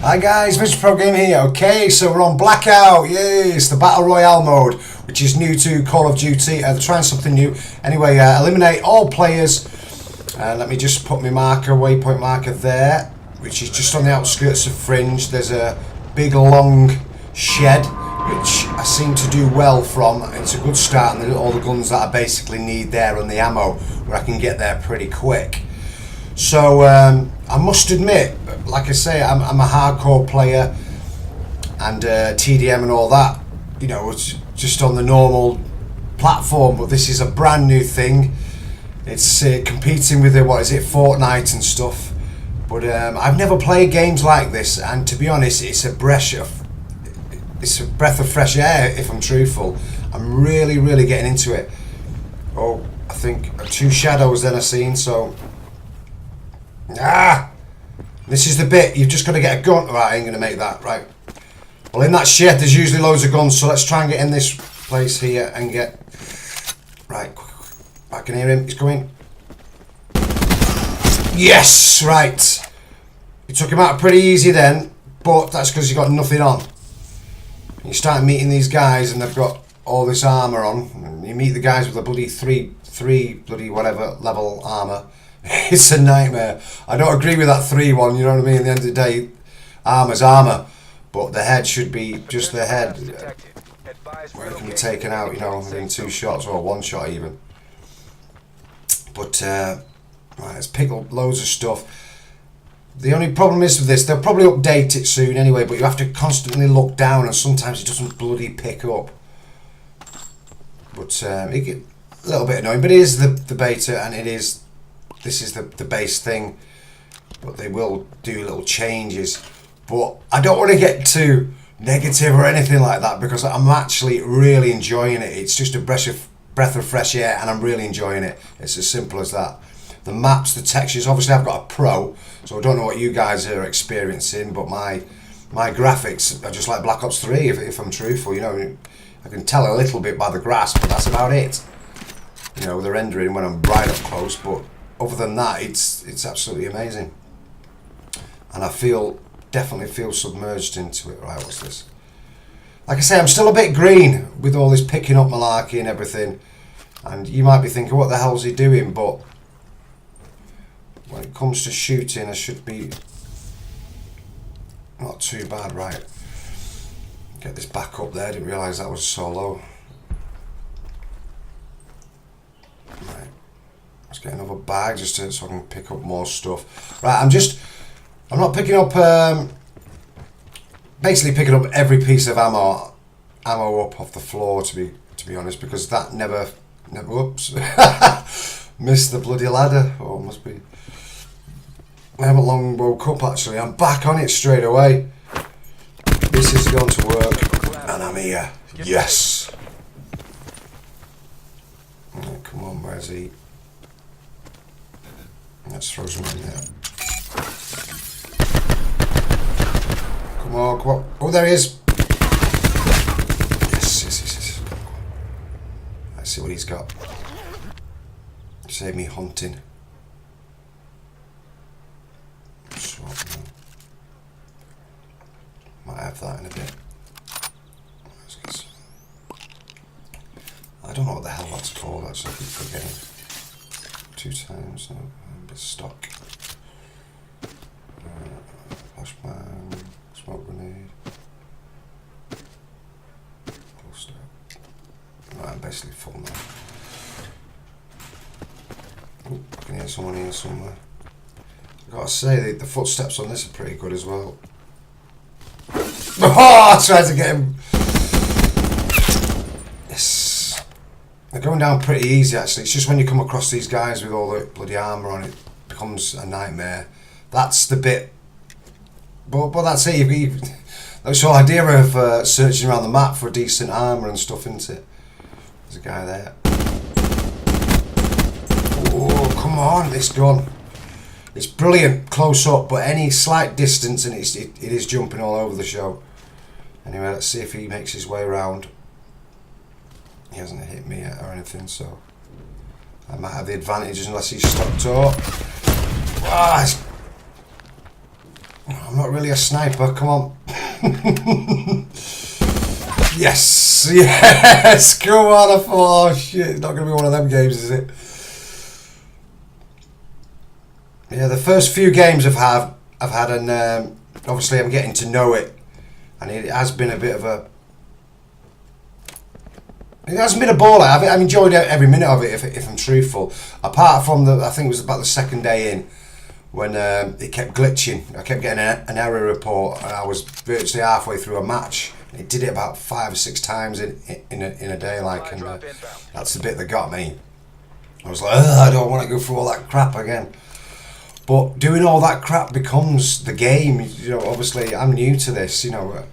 Hi guys, Mr. Pro Game here. Okay, so we're on Blackout. Yay, it's the Battle Royale mode, which is new to Call of Duty. They're trying something new. Anyway, eliminate all players. Let me just put my marker, waypoint marker there, which is just on the outskirts of Fringe. There's a big long shed, which I seem to do well from. It's a good start, and all the guns that I basically need there and the ammo, where I can get there pretty quick. So I must admit, like I say, I'm a hardcore player, and TDM and all that, you know, it's just on the normal platform, but this is a brand new thing. It's competing with Fortnite and stuff, but I've never played games like this, and to be honest, it's a breath of fresh air, if I'm truthful. I'm really getting into it. Oh, I think 2 shadows then I've seen, so this is the bit, you've just got to get a gun. Right, I ain't going to make that, right. Well, in that shed there's usually loads of guns, so let's try and get in this place here and get... Right, I can hear him, he's coming. Yes, right. You took him out pretty easy then, but that's because you got nothing on. You start meeting these guys and they've got all this armour on, and you meet the guys with a bloody three bloody whatever level armour. It's a nightmare. I don't agree with that 3-1, you know what I mean? At the end of the day, armour's armour, but the head should be just the head, where it can be taken out, you know, in 2 shots or 1 shot even. But right, let's pick up loads of stuff. The only problem is with this, they'll probably update it soon anyway, but you have to constantly look down, and sometimes it doesn't bloody pick up. But it gets a little bit annoying, but it is the beta, and this is the base thing, but they will do little changes. But I don't want to get too negative or anything like that, because I'm actually really enjoying it. It's just a breath of fresh air, and I'm really enjoying it. It's as simple as that. The maps, the textures, obviously I've got a Pro, so I don't know what you guys are experiencing, but my graphics are just like Black Ops 3, if I'm truthful. You know, I can tell a little bit by the grass, but that's about it. You know, the rendering when I'm right up close, but other than that, it's absolutely amazing. And I definitely feel submerged into it. Right, what's this? Like I say, I'm still a bit green with all this picking up malarkey and everything. And you might be thinking, what the hell's he doing? But when it comes to shooting, I should be not too bad. Right, get this back up there. I didn't realise that was so low. Right, let's get another bag just so I can pick up more stuff. Right, I'm not picking up, basically picking up every piece of ammo up off the floor, to be honest, because that never, whoops, missed the bloody ladder. Oh, must be. I haven't long woke up actually. I'm back on it straight away. This is going to work, and I'm here. Yes. Oh, come on, where's he? Let's throw some in there. Come on, come on. Oh, there he is. Yes. Let's see what he's got. Save me hunting. So, might have that in a bit. Let's get some. I don't know what the hell that's called actually. I keep forgetting. 2 times. No, a bit of stock. Flashbang. Smoke grenade. Cluster. Right, I'm basically full now. Ooh, I can hear someone here somewhere. I've got to say, the footsteps on this are pretty good as well. Oh, I tried to get him. Yes. They're going down pretty easy actually. It's just when you come across these guys with all the bloody armour on, it becomes a nightmare. That's the bit. But that's it. That's the whole idea of searching around the map for decent armour and stuff, isn't it? There's a guy there. Oh, come on, this gun. It's brilliant close up, but any slight distance and it is jumping all over the show. Anyway, let's see if he makes his way around. He hasn't hit me yet or anything, so I might have the advantage unless he's stopped up. Ah, not really a sniper. Come on. Yes, yes. Come on. I thought, oh shit, it's not going to be one of them games, is it? Yeah, the first few games I've had, and obviously I'm getting to know it, and it has been a bit of a. It hasn't been a baller. I've enjoyed every minute of it, if I'm truthful. Apart from I think it was about the second day in, when it kept glitching. I kept getting an error report, and I was virtually halfway through a match. It did it about 5 or 6 times in a day, like, and that's the bit that got me. I was like, I don't want to go through all that crap again. But doing all that crap becomes the game. You know, obviously I'm new to this. You know,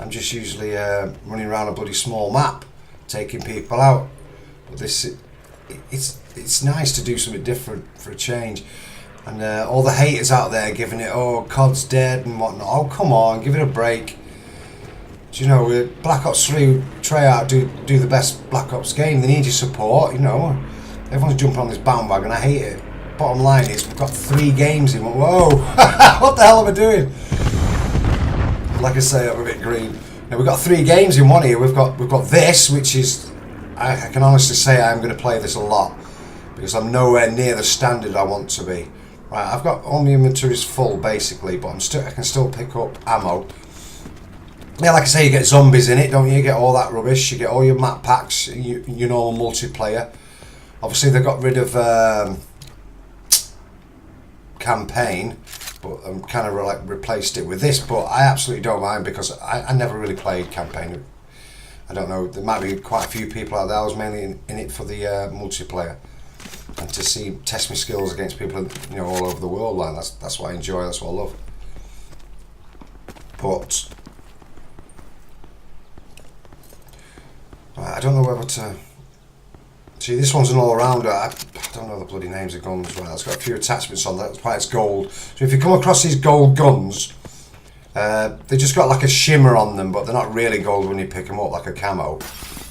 I'm just usually running around a bloody small map, taking people out. But it's nice to do something different for a change. And all the haters out there giving it, oh, COD's dead and whatnot. Oh, come on, give it a break. Do you know, Black Ops 3, Treyarch do the best Black Ops game. They need your support, you know. Everyone's jumping on this bandwagon. I hate it. Bottom line is, we've got 3 games in. Whoa, what the hell am I doing? Like I say, I'm a bit green. Now, we've got 3 games in one here. We've got this, which is, I can honestly say I'm going to play this a lot, because I'm nowhere near the standard I want to be. Right, I've got all my inventories full basically, but I can still pick up ammo. Yeah, like I say, you get zombies in it, don't you? You get all that rubbish. You get all your map packs, your normal multiplayer. Obviously, they got rid of campaign, but I'm kind of like replaced it with this. But I absolutely don't mind, because I never really played campaign. I don't know, there might be quite a few people out there. I was mainly in it for the multiplayer, and to test my skills against people, you know, all over the world. Like, that's what I enjoy. That's what I love. But I don't know whether to. See, this one's an all-rounder. I don't know the bloody names of guns. Right, it's got a few attachments on that. That's why it's gold. So if you come across these gold guns, they just got like a shimmer on them, but they're not really gold when you pick them up, like a camo.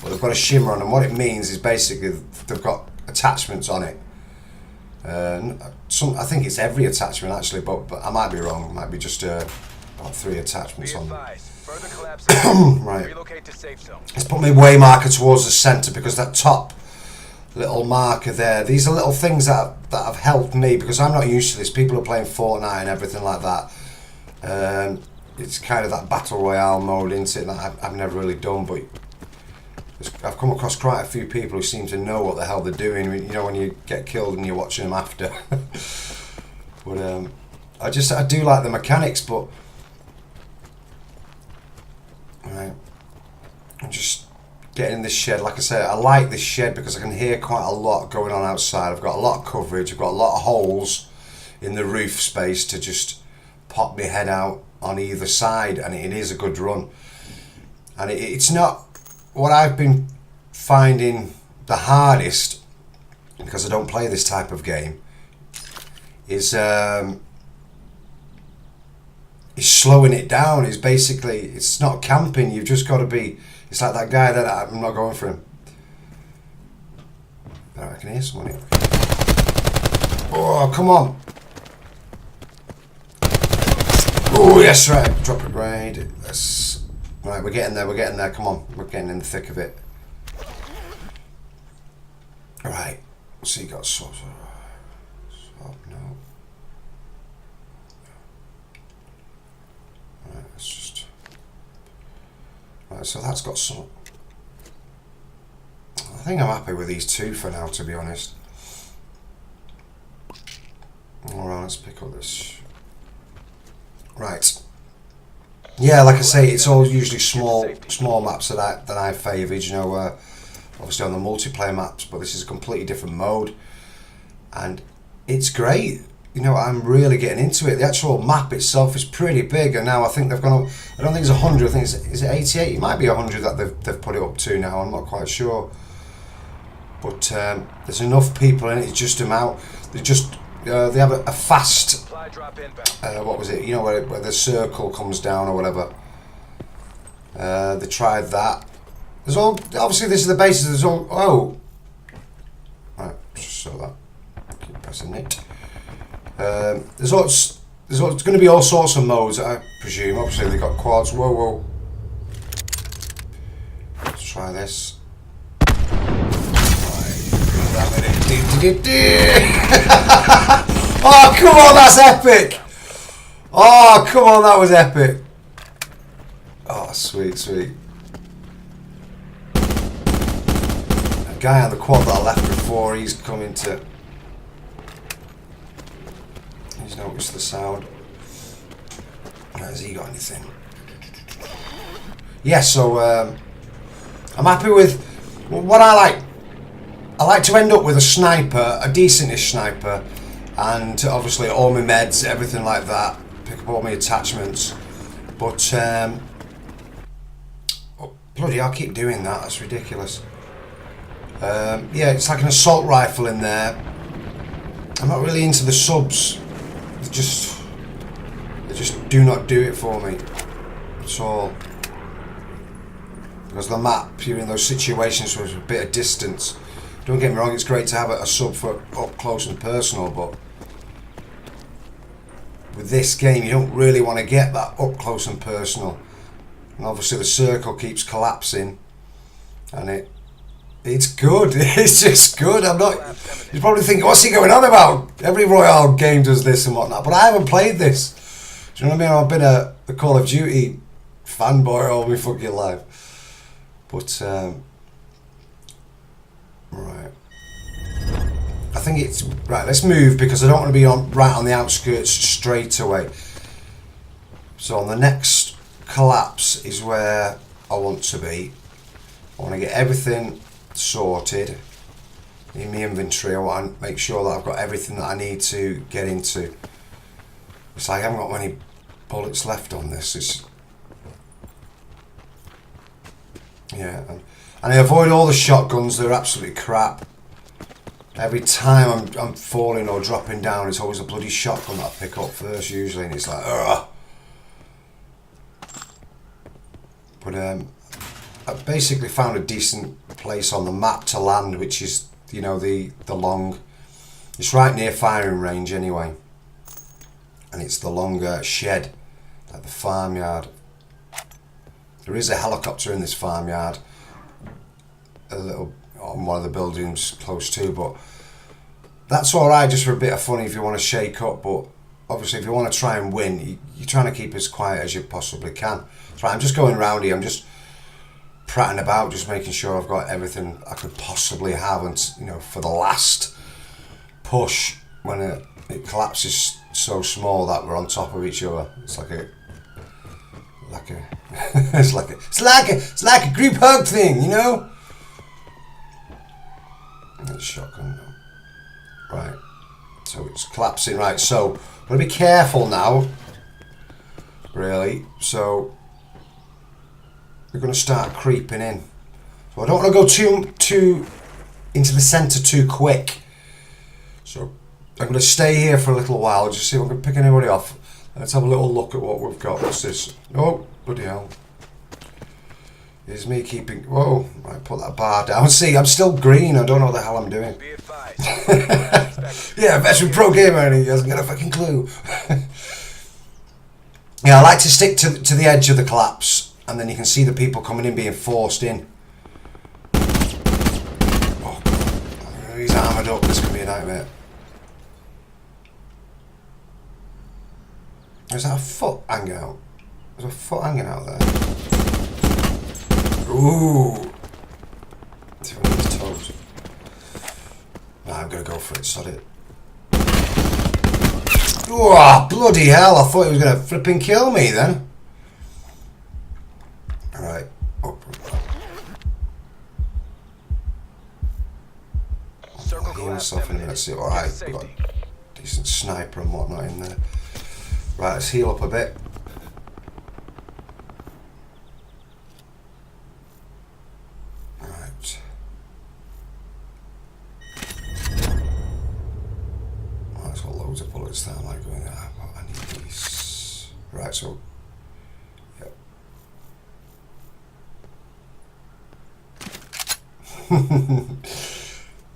But they've got a shimmer on them. What it means is basically they've got attachments on it. I think it's every attachment actually, but I might be wrong. It might be just about 3 attachments on them. Right. Let's put my way marker towards the centre, because that top little marker there, these are little things that have helped me, because I'm not used to this. People are playing Fortnite and everything like that. It's kind of that battle royale mode, isn't it, that I've never really done, but I've come across quite a few people who seem to know what the hell they're doing. You know, when you get killed and you're watching them after. But I do like the mechanics, but right, I'm just getting in this shed. Like I say, I like this shed because I can hear quite a lot going on outside. I've got a lot of coverage. I've got a lot of holes in the roof space to just pop my head out on either side, and it is a good run. And it's not what I've been finding the hardest, because I don't play this type of game, is slowing it down. Is basically, it's not camping. You've just got to be. It's like that guy that I'm not going for him. But I can hear someone here. Oh, come on. Oh, yes, right. Drop a grade. Right, we're getting there. Come on. We're getting in the thick of it. Right. So you got swap. No. Right, let's just. Right, so that's got some. I think I'm happy with these 2 for now, to be honest. Alright, let's pick up this. Right. Yeah, like I say, it's all usually small maps that I favoured, you know, obviously on the multiplayer maps, but this is a completely different mode, and it's great. You know, I'm really getting into it. The actual map itself is pretty big, and now I think they've gone up, I don't think it's 100, I think is it 88? It might be 100 that they've put it up to now, I'm not quite sure. But there's enough people in it, it's just about, they have a fast, what was it, you know, where the circle comes down or whatever. They tried that. There's all, obviously this is the basis, there's all, oh. Right, just so that, keep pressing it. There's there's going to be all sorts of modes, I presume. Obviously, they've got quads. Whoa, whoa. Let's try this. Oh, come on, that's epic! Oh, come on, that was epic. Oh, sweet, sweet. That guy on the quad that I left before, he's coming to... He's noticed the sound. Has he got anything? Yeah, so I'm happy with what I like. I like to end up with a sniper, a decentish sniper, and obviously all my meds, everything like that. Pick up all my attachments. But oh, bloody, I'll keep doing that. That's ridiculous. Yeah, it's like an assault rifle in there. I'm not really into the subs. They just do not do it for me at all. Because the map, you're in those situations with a bit of distance. Don't get me wrong, it's great to have a sub for up close and personal, but with this game you don't really want to get that up close and personal. And obviously the circle keeps collapsing, and it's good. It's just good. You're probably thinking, what's he going on about? Every Royale game does this and whatnot, but I haven't played this. Do you know what I mean? I've been a Call of Duty fanboy all my fucking life. But right, I think it's right. Let's move because I don't want to be right on the outskirts straight away. So on the next collapse is where I want to be. I want to get everything sorted in my inventory. I want to make sure that I've got everything that I need to get into. It's like I haven't got many bullets left on this. Yeah, and I avoid all the shotguns. They're absolutely crap. Every time I'm falling or dropping down, it's always a bloody shotgun that I pick up first usually, and it's like, ugh. But I basically found a decent place on the map to land, which is, you know, the long... It's right near firing range anyway. And it's the longer shed, like the farmyard. There is a helicopter in this farmyard, a little on one of the buildings close to, but that's alright just for a bit of fun if you want to shake up. But obviously if you want to try and win, you're trying to keep as quiet as you possibly can. So I'm just going round here, I'm just prattling about, just making sure I've got everything I could possibly have, and you know, for the last push when it collapses so small that we're on top of each other. It's like a it's like a group hug thing, you know? That's shotgun now. Right. So it's collapsing. Right, so I'm gonna be careful now. Really. So we're gonna start creeping in. So I don't want to go too into the centre too quick. So I'm gonna stay here for a little while, just see if I can pick anybody off. Let's have a little look at what we've got. What's this? Oh, bloody hell. Here's me keeping... Whoa, right, put that bar down. See, I'm still green. I don't know what the hell I'm doing. Yeah, veteran pro gamer, and he hasn't got a fucking clue. Yeah, I like to stick to the edge of the collapse, and then you can see the people coming in being forced in. Oh, he's armoured up. This could be a nightmare. Is that a foot hanging out? There's a foot hanging out there. Ooh. See if I can get his toes. Nah, I'm gonna go for it, sod it. Oh, bloody hell, I thought he was gonna flipping kill me then. Alright. Oh. I'll heal myself in a minute. See, alright, we've got a decent sniper and whatnot in there. Right, let's heal up a bit. Right. Oh, it's got loads of bullets there. I like going there. I need these. Right, so. Yep.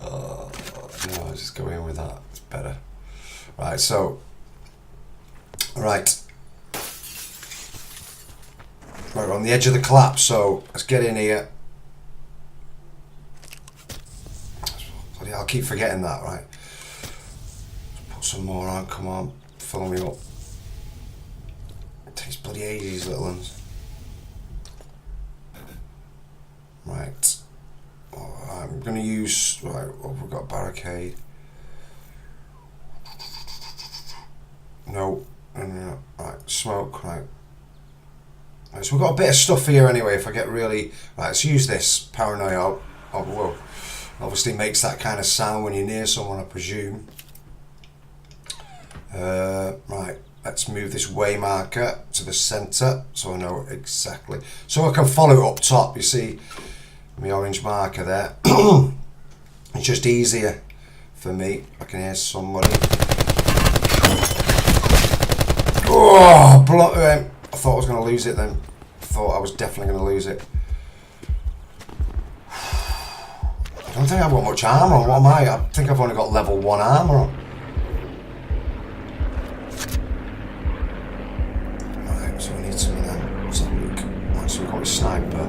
Oh, no, I'll just go in with that. It's better. Right, so. Right. Right, we're on the edge of the collapse, so let's get in here. I'll keep forgetting that, right? Let's put some more on, come on, fill me up. It takes bloody ages, these little ones. Right. I'm going to use, right, we've got barricade. No, no, right, smoke, right. Right, so we've got a bit of stuff here anyway, if I get really, right, let's use this, paranoia, oh, whoa. Obviously makes that kind of sound when you're near someone, I presume. Right, let's move this way marker to the centre, so I know exactly. So I can follow it up top, you see, my orange marker there. It's just easier for me. I can hear somebody. Oh, I thought I was going to lose it then. I thought I was definitely going to lose it. I don't think I've got much armour on. What am I? I think I've only got level 1 armour on. Right, so we need some of them. Let's have a look. Right, so we've got a sniper.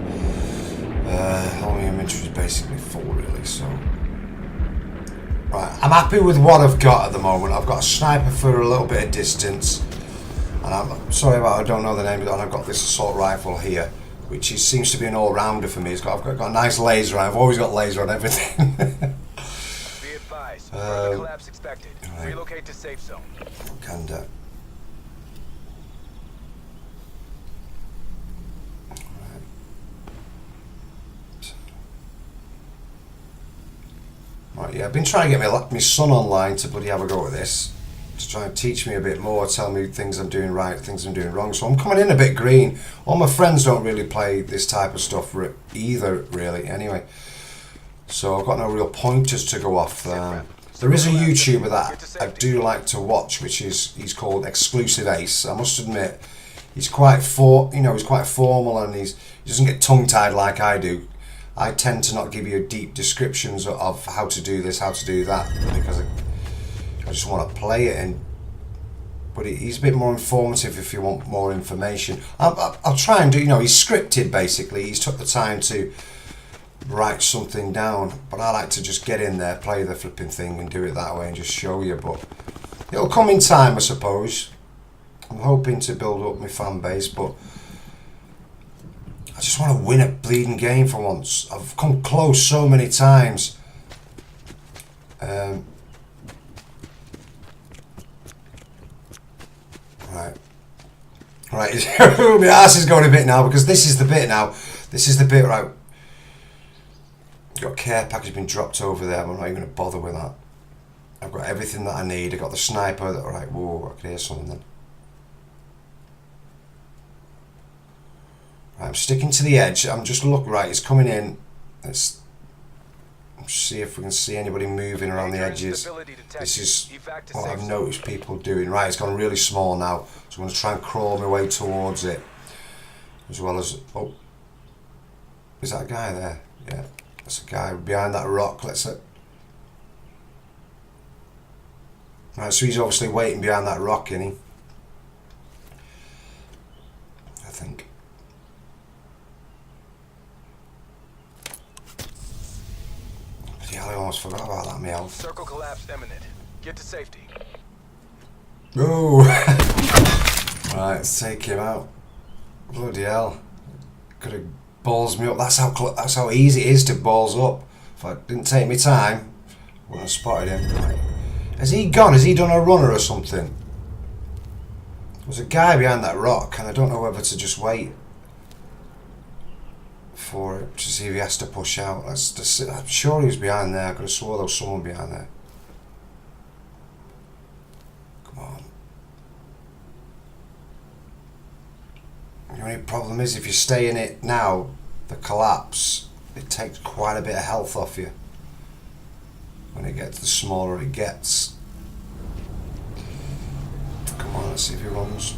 All my inventory is basically full, really, so... Right, I'm happy with what I've got at the moment. I've got a sniper for a little bit of distance. And I'm sorry about I don't know the name of it, and I've got this assault rifle here, which seems to be an all-rounder for me. I've got a nice laser on. I've always got laser on everything. Be advised, further collapse expected. Right. Relocate to safe zone. Wakanda. Right, yeah, I've been trying to get my son online to bloody have a go at this, to try and teach me a bit more, tell me things I'm doing right, things I'm doing wrong. So I'm coming in a bit green. All my friends don't really play this type of stuff either, really, anyway. So I've got no real pointers to go off. There is a YouTuber that I do like to watch, which he's called Exclusive Ace. I must admit, he's quite formal, and he doesn't get tongue-tied like I do. I tend to not give you deep descriptions of how to do this, how to do that, because I just want to play it. But he's a bit more informative if you want more information. I'll try and do, he's scripted basically. He's took the time to write something down, but I like to just get in there, play the flipping thing and do it that way and just show you. But it'll come in time, I suppose. I'm hoping to build up my fan base, but I just want to win a bleeding game for once. I've come close so many times. Right. My ass is going a bit now, because this is the bit now. This is the bit, right. Got a care package been dropped over there, but I'm not even going to bother with that. I've got everything that I need. I've got the sniper. Right, whoa, I can hear something then. Right, I'm sticking to the edge. I'm just looking, right, it's coming in. Let's see if we can see anybody moving around the edges. This is what I've noticed people doing. Right, it's gone really small now, so I'm going to try and crawl my way towards it. As well as, oh, is that a guy there? Yeah, that's a guy behind that rock. Right, so he's obviously waiting behind that rock, isn't he? I think. I almost forgot about that, meal. Circle collapse imminent. Get to safety. Oh! Right, let's take him out. Bloody hell. Could have balls me up. That's how easy it is to balls up. If I didn't take my time, I wouldn't have spotted him. Right. Has he gone? Has he done a runner or something? There's a guy behind that rock, and I don't know whether to just wait for it to see if he has to push out. I'm sure he was behind there. I could have swore there was someone behind there. Come on. The only problem is if you stay in it now, the collapse, it takes quite a bit of health off you. When it gets, the smaller it gets. Come on, let's see if he runs.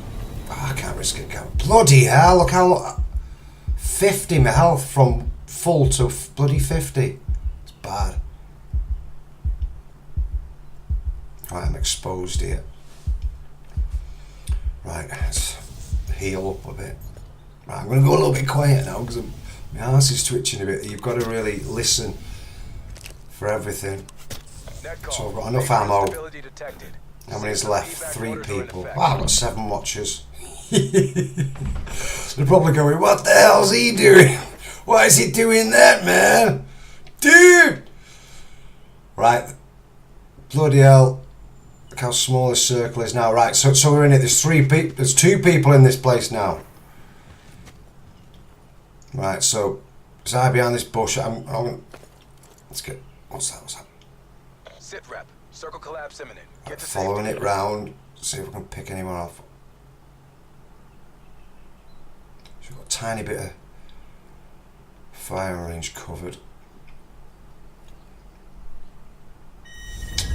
Oh, I can't risk it. Bloody hell, look how... 50 my health from full to bloody 50. It's bad. Right, I'm exposed here. Right, let's heal up a bit. Right, I'm going to go a little bit quiet now because my arse is twitching a bit. You've got to really listen for everything. So I've got enough ammo. How many's left? 3 people. Wow, I've got 7 watchers. They're probably going, what the hell's he doing? Why is he doing that, man? Dude! Right. Bloody hell. Look how small this circle is now. Right, so we're in it. There's 2 people in this place now. Right, so as I behind this bush, let's get, what's that? Sit rep. Circle collapse imminent. Get to Following safety. it round, see if we can pick anyone off. So we've got a tiny bit of fire range covered.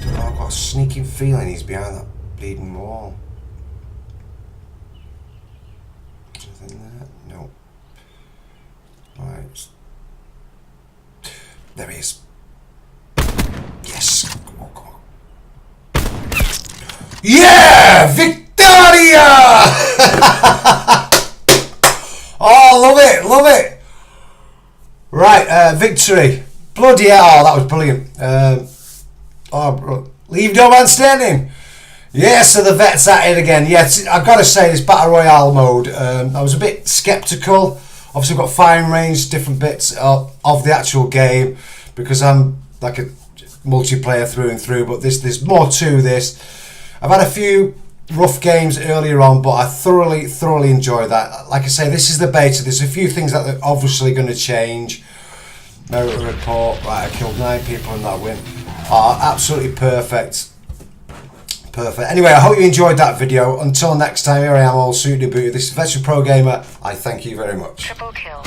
Don't know, I've got a sneaking feeling he's behind that bleeding wall. Anything there? No. Right. There he is. Yes! Come on, come on. Yeah! Victoria! Oh, love it, love it! Right, victory. Bloody hell, oh, that was brilliant. Leave no man standing. Yeah, so the vet's at it again. Yes, I've got to say, this Battle Royale mode, I was a bit sceptical. Obviously, I've got firing range, different bits of the actual game, because I'm like a multiplayer through and through, but there's more to this. I've had a few rough games earlier on, but I thoroughly enjoyed that. Like I say, this is the beta. There's a few things that are obviously going to change. Merit report. Right, I killed 9 people in that win. Oh, absolutely perfect. Perfect. Anyway, I hope you enjoyed that video. Until next time, here I am, all suited and booted. This is Veteran Pro Gamer. I thank you very much. Triple kill.